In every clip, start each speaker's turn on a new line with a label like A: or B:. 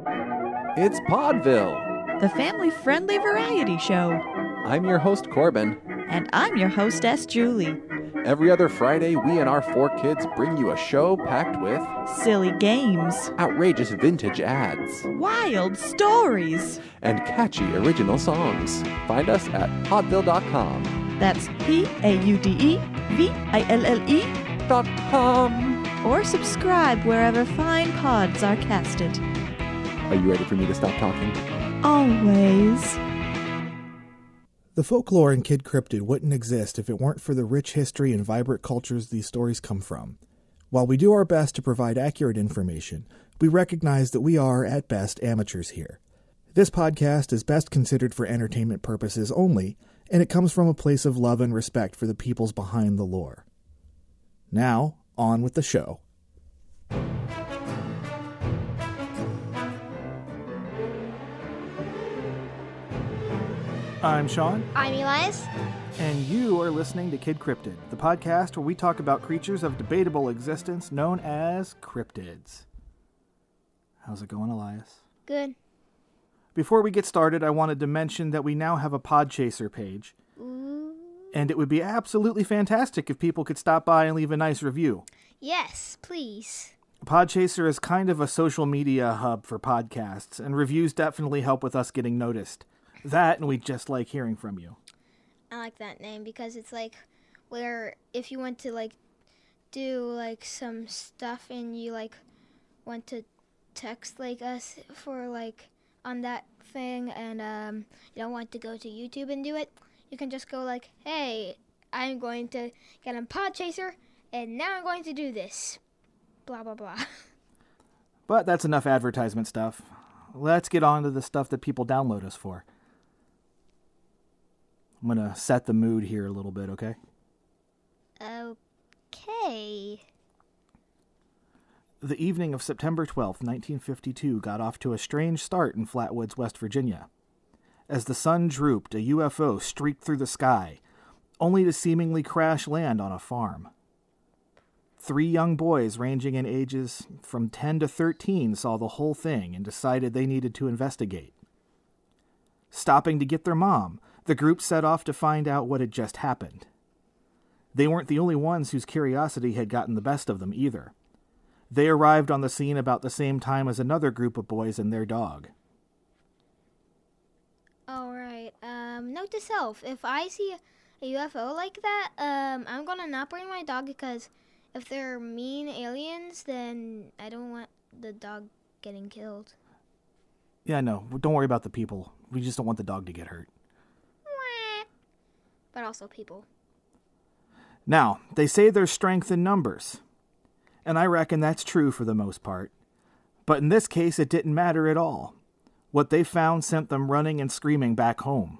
A: It's Podville,
B: the family-friendly variety show.
A: I'm your host, Corbin.
B: And I'm your hostess, Julie.
A: Every other Friday, we and our 4 kids bring you a show packed with
B: silly games,
A: outrageous vintage ads,
B: wild stories,
A: and catchy original songs. Find us at podville.com.
B: That's PAUDEVILLE.com. Or subscribe wherever fine pods are casted.
A: Are you ready for me to stop talking?
B: Always.
C: The folklore in Kid Cryptid wouldn't exist if it weren't for the rich history and vibrant cultures these stories come from. While we do our best to provide accurate information, we recognize that we are, at best, amateurs here. This podcast is best considered for entertainment purposes only, and it comes from a place of love and respect for the peoples behind the lore. Now, on with the show. I'm Sean.
D: I'm Elias.
C: And you are listening to Kid Cryptid, the podcast where we talk about creatures of debatable existence known as cryptids. How's it going, Elias?
D: Good.
C: Before we get started, I wanted to mention that we now have a Podchaser page.
D: Ooh.
C: And it would be absolutely fantastic if people could stop by and leave a nice review.
D: Yes, please.
C: Podchaser is kind of a social media hub for podcasts, and reviews definitely help with us getting noticed. That, and we just like hearing from you.
D: I like that name because it's like where if you want to like do like some stuff and you like want to text like us for like on that thing and you don't want to go to YouTube and do it, you can just go like, hey, I'm going to get on Podchaser and now I'm going to do this. Blah, blah, blah.
C: But that's enough advertisement stuff. Let's get on to the stuff that people download us for. I'm going to set the mood here a little bit, okay?
D: Okay.
C: The evening of September 12th, 1952 got off to a strange start in Flatwoods, West Virginia. As the sun drooped, a UFO streaked through the sky, only to seemingly crash land on a farm. 3 young boys ranging in ages from 10 to 13 saw the whole thing and decided they needed to investigate. Stopping to get their mom, the group set off to find out what had just happened. They weren't the only ones whose curiosity had gotten the best of them either. They arrived on the scene about the same time as another group of boys and their dog.
D: Alright, note to self, if I see a UFO like that, I'm gonna not bring my dog because if they're mean aliens, then I don't want the dog getting killed.
C: Yeah, no, don't worry about the people. We just don't want the dog to get hurt.
D: But also people.
C: Now, they say there's strength in numbers. And I reckon that's true for the most part. But in this case, it didn't matter at all. What they found sent them running and screaming back home.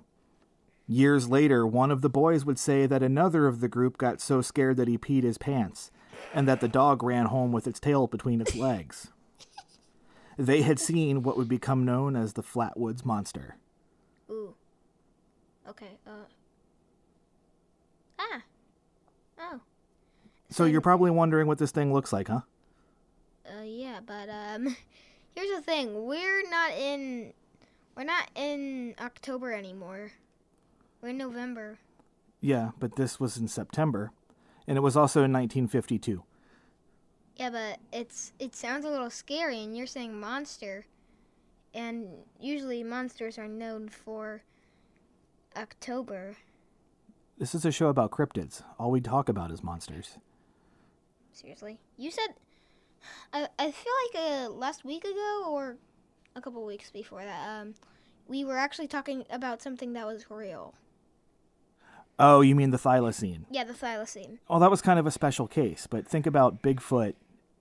C: Years later, one of the boys would say that another of the group got so scared that he peed his pants, and that the dog ran home with its tail between its legs. They had seen what would become known as the Flatwoods Monster.
D: Ooh. Okay, Oh.
C: So you're probably wondering what this thing looks like, huh?
D: Yeah, but, here's the thing. We're not in October anymore. We're in November.
C: Yeah, but this was in September. And it was also in 1952.
D: Yeah, but it sounds a little scary, and you're saying monster. And usually monsters are known for October.
C: This is a show about cryptids. All we talk about is monsters.
D: Seriously? You said... I feel like last week ago, or a couple weeks before that, we were actually talking about something that was real.
C: Oh, you mean the thylacine?
D: Yeah, the thylacine.
C: Oh, that was kind of a special case, but think about Bigfoot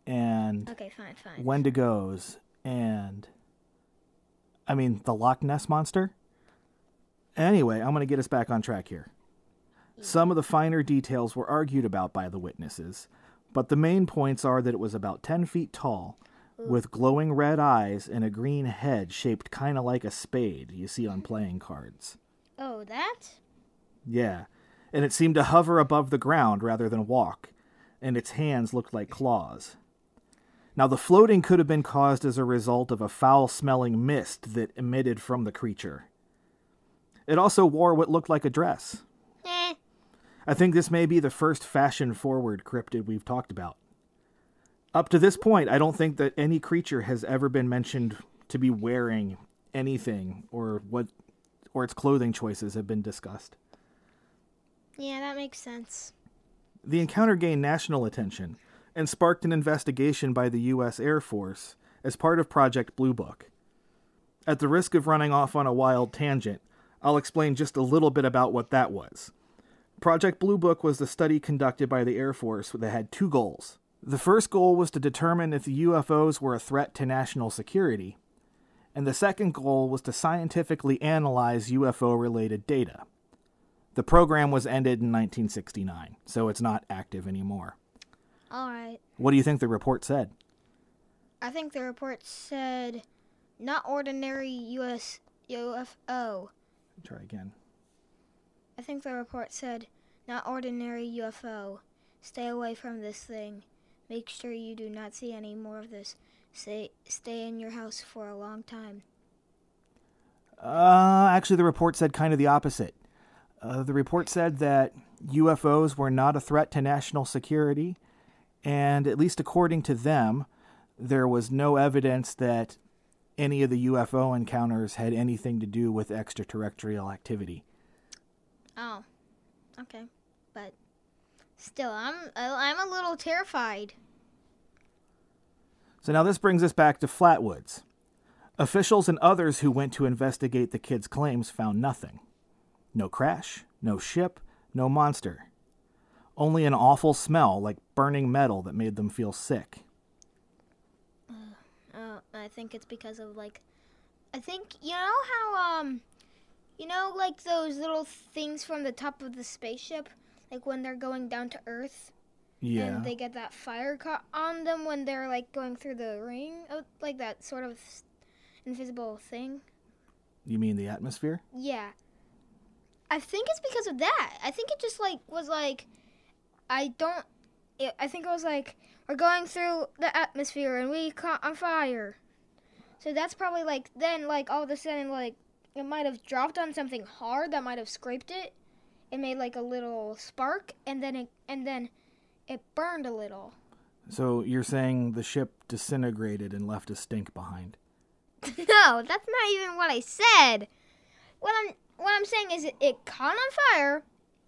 C: and...
D: Okay, fine.
C: Wendigos and... the Loch Ness Monster? Anyway, I'm going to get us back on track here. Some of the finer details were argued about by the witnesses, but the main points are that it was about 10 feet tall, with glowing red eyes and a green head shaped kind of like a spade you see on playing cards.
D: Oh, that?
C: Yeah, and it seemed to hover above the ground rather than walk, and its hands looked like claws. Now, the floating could have been caused as a result of a foul-smelling mist that emitted from the creature. It also wore what looked like a dress. I think this may be the first fashion-forward cryptid we've talked about. Up to this point, I don't think that any creature has ever been mentioned to be wearing anything, or its clothing choices have been discussed.
D: Yeah, that makes sense.
C: The encounter gained national attention and sparked an investigation by the U.S. Air Force as part of Project Blue Book. At the risk of running off on a wild tangent, I'll explain just a little bit about what that was. Project Blue Book was the study conducted by the Air Force that had 2 goals. The first goal was to determine if the UFOs were a threat to national security, and the second goal was to scientifically analyze UFO-related data. The program was ended in 1969, so it's not active anymore.
D: All right.
C: What do you think the report said?
D: I think the report said, not ordinary UFO.
C: Try again.
D: I think the report said, not ordinary UFO. Stay away from this thing. Make sure you do not see any more of this. Stay in your house for a long time.
C: Actually, the report said kind of the opposite. The report said that UFOs were not a threat to national security, and at least according to them, there was no evidence that any of the UFO encounters had anything to do with extraterrestrial activity.
D: Oh, okay, but still, I'm a little terrified.
C: So now this brings us back to Flatwoods. Officials and others who went to investigate the kids' claims found nothing. No crash, no ship, no monster. Only an awful smell like burning metal that made them feel sick.
D: I think it's because of I think, you know how, like those little things from the top of the spaceship, like when they're going down to Earth?
C: Yeah.
D: And they get that fire caught on them when they're, going through the ring, like that sort of invisible thing.
C: You mean the atmosphere?
D: Yeah. I think it's because of that. I think it just, was I think it was we're going through the atmosphere and we caught on fire. So that's probably then all of a sudden it might have dropped on something hard that might have scraped it. It made a little spark and then it burned a little.
C: So you're saying the ship disintegrated and left a stink behind?
D: No, that's not even what I said. What I'm saying is it caught on fire.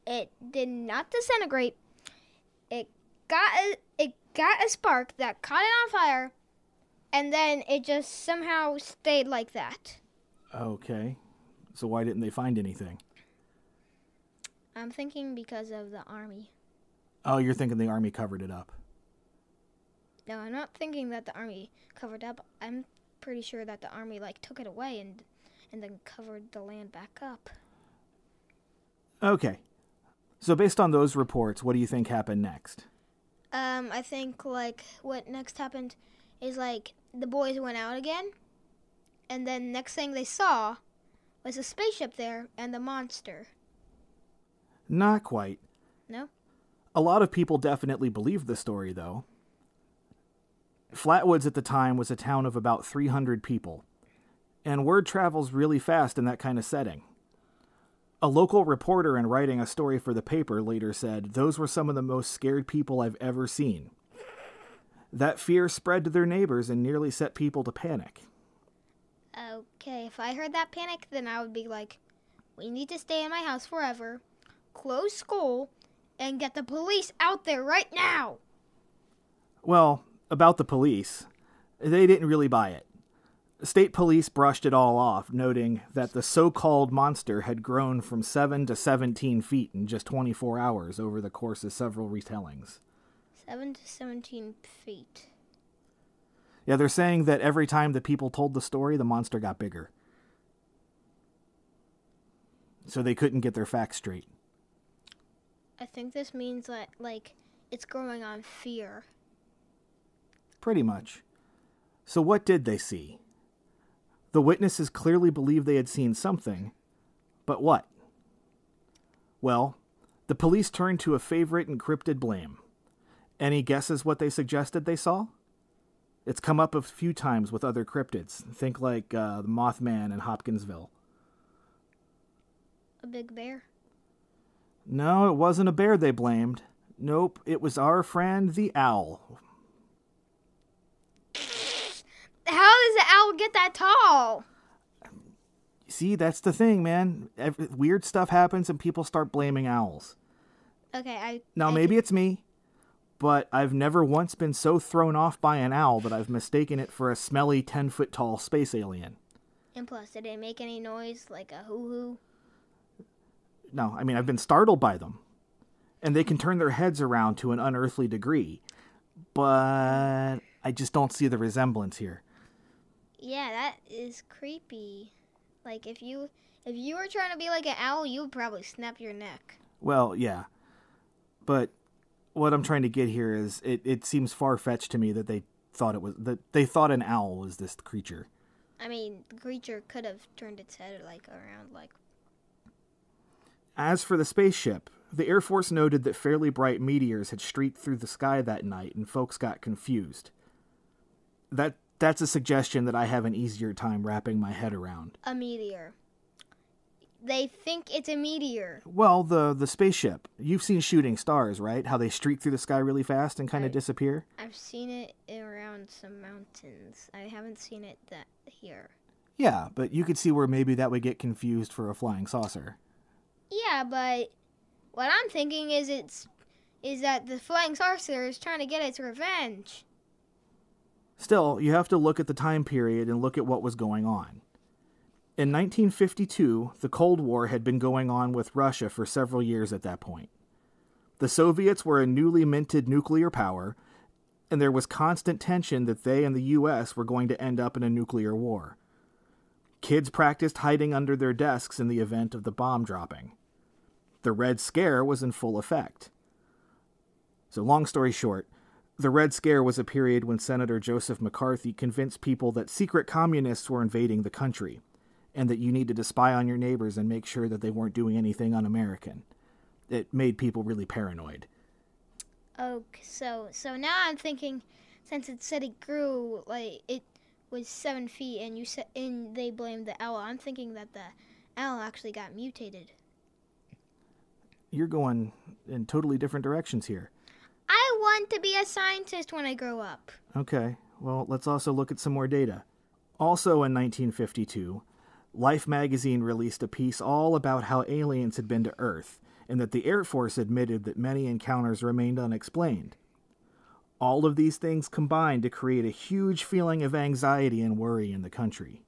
D: It did not disintegrate. It got a spark that caught it on fire, and then it just somehow stayed like that.
C: Okay. So why didn't they find anything?
D: I'm thinking because of the army.
C: Oh, you're thinking the army covered it up.
D: No, I'm not thinking that the army covered up. I'm pretty sure that the army took it away and then covered the land back up.
C: Okay. So based on those reports, what do you think happened next?
D: I think what next happened is the boys went out again, and then next thing they saw was a spaceship there and the monster.
C: Not quite.
D: No?
C: A lot of people definitely believed the story, though. Flatwoods at the time was a town of about 300 people, and word travels really fast in that kind of setting. A local reporter in writing a story for the paper later said, "Those were some of the most scared people I've ever seen." That fear spread to their neighbors and nearly set people to panic.
D: Okay, if I heard that panic, then I would be we need to stay in my house forever, close school, and get the police out there right now.
C: Well, about the police, they didn't really buy it. State police brushed it all off, noting that the so-called monster had grown from 7 to 17 feet in just 24 hours over the course of several retellings.
D: 7 to 17 feet.
C: Yeah, they're saying that every time the people told the story, the monster got bigger. So they couldn't get their facts straight.
D: I think this means that, it's growing on fear.
C: Pretty much. So what did they see? The witnesses clearly believed they had seen something, but what? Well, the police turned to a favorite encrypted blame. Any guesses what they suggested they saw? It's come up a few times with other cryptids. Think like the Mothman in Hopkinsville.
D: A big bear?
C: No, it wasn't a bear they blamed. Nope, it was our friend the owl.
D: How does the owl get that tall?
C: See, that's the thing, man. Weird stuff happens and people start blaming owls.
D: Okay,
C: maybe it's me, but I've never once been so thrown off by an owl that I've mistaken it for a smelly 10-foot-tall space alien.
D: And plus, did it make any noise, like a hoo-hoo?
C: No, I mean, I've been startled by them. And they can turn their heads around to an unearthly degree. But I just don't see the resemblance here.
D: Yeah, that is creepy. Like, if you were trying to be like an owl, you would probably snap your neck.
C: Well, yeah. But what I'm trying to get here is it seems far-fetched to me that they thought an owl was this creature.
D: I mean, the creature could have turned its head around.
C: As for the spaceship, the Air Force noted that fairly bright meteors had streaked through the sky that night, and folks got confused. That's a suggestion that I have an easier time wrapping my head around.
D: A meteor. They think it's a meteor.
C: Well, the spaceship. You've seen shooting stars, right? How they streak through the sky really fast and kind of disappear?
D: I've seen it around some mountains. I haven't seen it here.
C: Yeah, but you could see where maybe that would get confused for a flying saucer.
D: Yeah, but what I'm thinking is that the flying saucer is trying to get its revenge.
C: Still, you have to look at the time period and look at what was going on. In 1952, the Cold War had been going on with Russia for several years at that point. The Soviets were a newly minted nuclear power, and there was constant tension that they and the U.S. were going to end up in a nuclear war. Kids practiced hiding under their desks in the event of the bomb dropping. The Red Scare was in full effect. So long story short, the Red Scare was a period when Senator Joseph McCarthy convinced people that secret communists were invading the country, and that you needed to spy on your neighbors and make sure that they weren't doing anything un-American. It made people really paranoid.
D: Okay, so now I'm thinking, since it said it grew, like, it was 7 feet, and they blamed the owl, I'm thinking that the owl actually got mutated.
C: You're going in totally different directions here.
D: I want to be a scientist when I grow up.
C: Okay, well, let's also look at some more data. Also in 1952, Life magazine released a piece all about how aliens had been to Earth, and that the Air Force admitted that many encounters remained unexplained. All of these things combined to create a huge feeling of anxiety and worry in the country.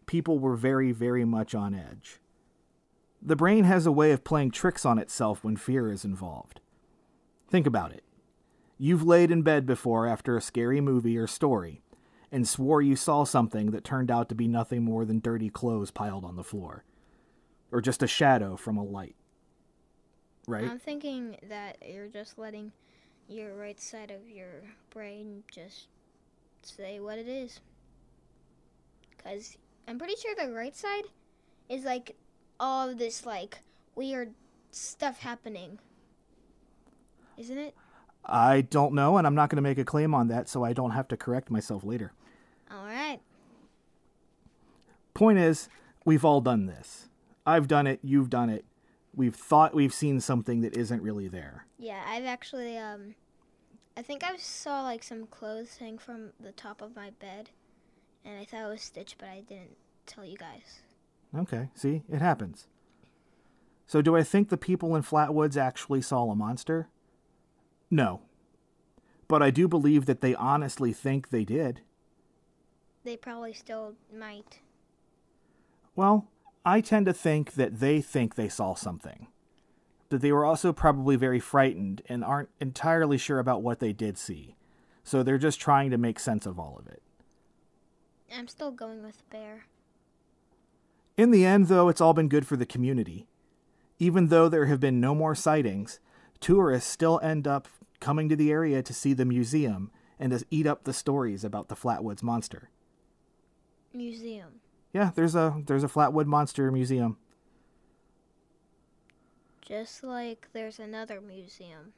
C: People were very, very much on edge. The brain has a way of playing tricks on itself when fear is involved. Think about it. You've laid in bed before after a scary movie or story, and swore you saw something that turned out to be nothing more than dirty clothes piled on the floor. Or just a shadow from a light. Right?
D: I'm thinking that you're just letting your right side of your brain just say what it is. Because I'm pretty sure the right side is like all of this like weird stuff happening. Isn't it?
C: I don't know, and I'm not going to make a claim on that, so I don't have to correct myself later.
D: All right.
C: Point is, we've all done this. I've done it, you've done it. We've thought we've seen something that isn't really there.
D: Yeah, I've actually, I think I saw like some clothes hang from the top of my bed, and I thought it was Stitch, but I didn't tell you guys.
C: Okay, see, it happens. So do I think the people in Flatwoods actually saw a monster? No. But I do believe that they honestly think they did.
D: They probably still might.
C: Well, I tend to think that they saw something. That they were also probably very frightened and aren't entirely sure about what they did see. So they're just trying to make sense of all of it.
D: I'm still going with bear.
C: In the end, though, it's all been good for the community. Even though there have been no more sightings, tourists still end up coming to the area to see the museum and to eat up the stories about the Flatwoods Monster.
D: Museum.
C: Yeah, there's a Flatwood Monster museum.
D: Just like there's another museum.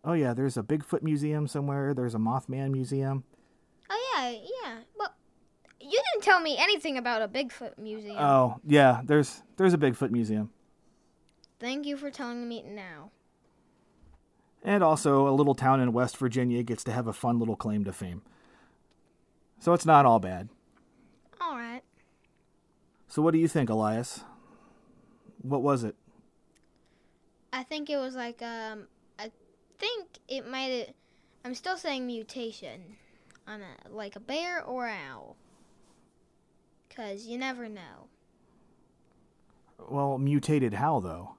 C: Oh yeah, there's a Bigfoot museum somewhere. There's a Mothman museum.
D: Oh yeah, Yeah. Well, you didn't tell me anything about a Bigfoot museum.
C: Oh, yeah, there's a Bigfoot museum.
D: Thank you for telling me now.
C: And also, a little town in West Virginia gets to have a fun little claim to fame. So it's not all bad.
D: All right.
C: So what do you think, Elias? What was it?
D: I think it was like, I think it might have, I'm still saying mutation on like a bear or an owl. Because you never know.
C: Well, mutated how, though?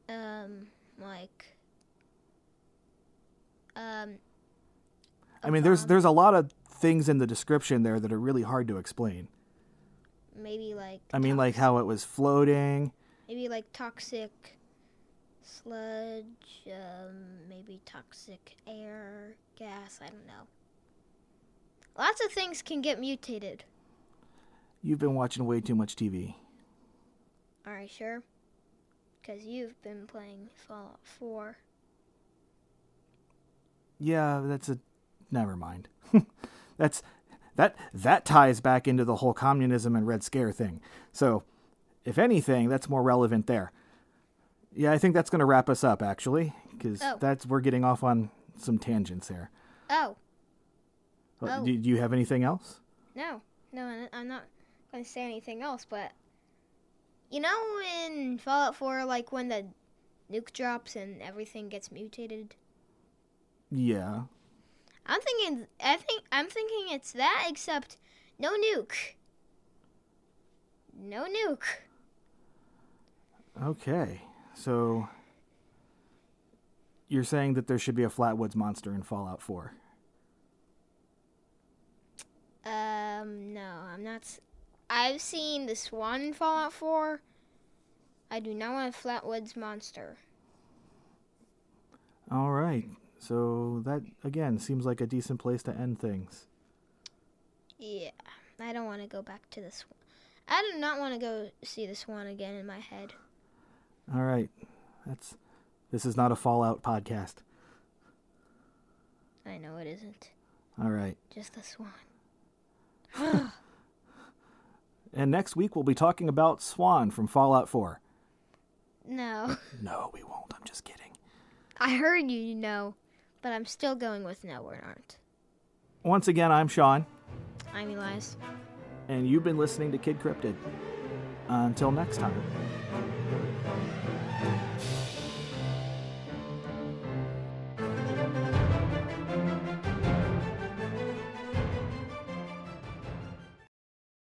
C: I mean, there's a lot of things in the description there that are really hard to explain.
D: Maybe like...
C: I mean, like how it was floating.
D: Maybe like toxic sludge, maybe toxic air, gas, I don't know. Lots of things can get mutated.
C: You've been watching way too much TV.
D: Are you sure? Because you've been playing Fallout 4.
C: Yeah, never mind. That ties back into the whole communism and Red Scare thing. So, if anything, that's more relevant there. Yeah, I think that's going to wrap us up, actually, because we're getting off on some tangents here.
D: Oh.
C: Do you have anything else?
D: No, I'm not going to say anything else, but you know in Fallout 4, like when the nuke drops and everything gets mutated?
C: Yeah.
D: I'm thinking it's that, except no nuke. No nuke.
C: Okay, so you're saying that there should be a Flatwoods Monster in Fallout 4?
D: No, I'm not. I've seen the Swan in Fallout 4. I do not want a Flatwoods Monster.
C: All right. So that, again, seems like a decent place to end things.
D: Yeah, I don't want to go back to the Swan. I do not want to go see the Swan again in my head.
C: All right. This is not a Fallout podcast.
D: I know it isn't.
C: All right.
D: Just the Swan.
C: And next week we'll be talking about Swan from Fallout 4.
D: No.
C: No, we won't. I'm just kidding.
D: I heard you know, but I'm still going with no or aren't.
C: Once again, I'm Sean.
D: I'm Elias.
C: And you've been listening to Kid Cryptid. Until next time.